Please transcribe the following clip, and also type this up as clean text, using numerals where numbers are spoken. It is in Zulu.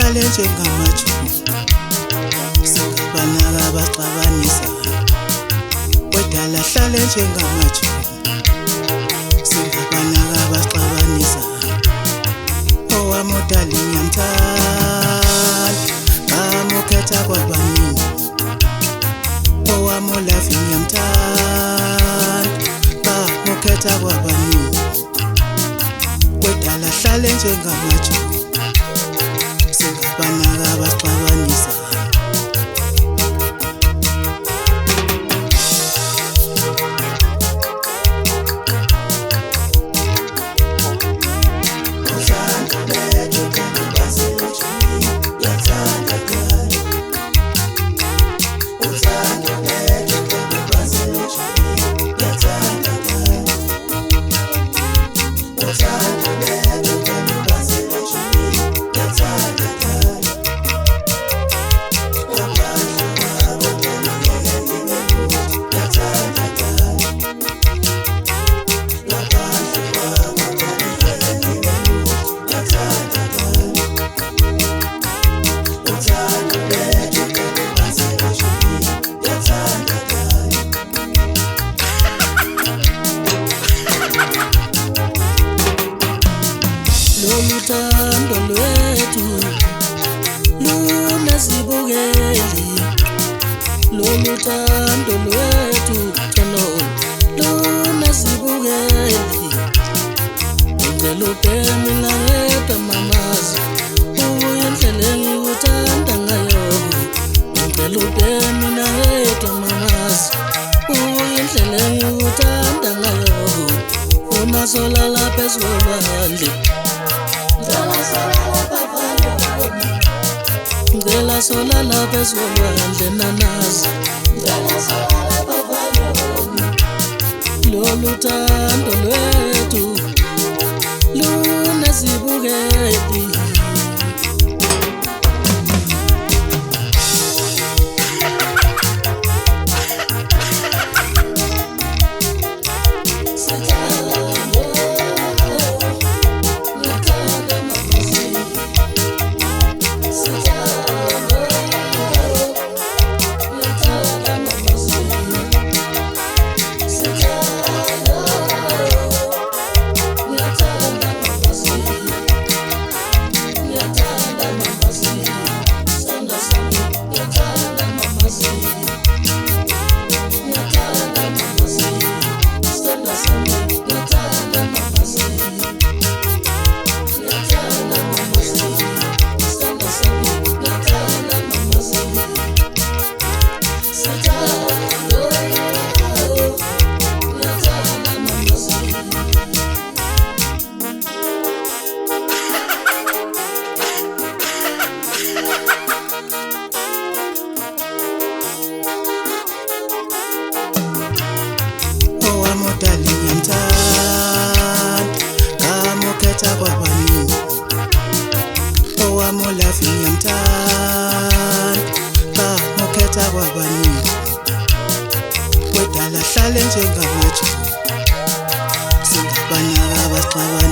hlale njengamajuku singabanaka abaxabanisa wedala hlale njengamajuku singabanaka abaxabanisa owamodala inyamthanda ngamukhetha kwabaningi owamolavi inyamthanda ngamukhetha kwabaningi wedala hlale njengamajuku singabanaka abaxabanisa Loluthando lwethu lunasibukeli loluthando lwethu thando lunasibukeli ngicela ubheme langedwa mamazi ubuye indlela engikuthanda ngayo ngicela ubheme langedwa mamazi ubuye indlela engikuthanda ngayo unasola lapha esikolwandle ngicela sola lapha esikolwandle nanazi loluthando lwethu lunasibukeli owamodala inyamthanda ngamukhetha kwabaningi owamolavi inyamthanda ngamukhetha kwabaningi wedala hlale njengamajuku singabanaka abaxabanisa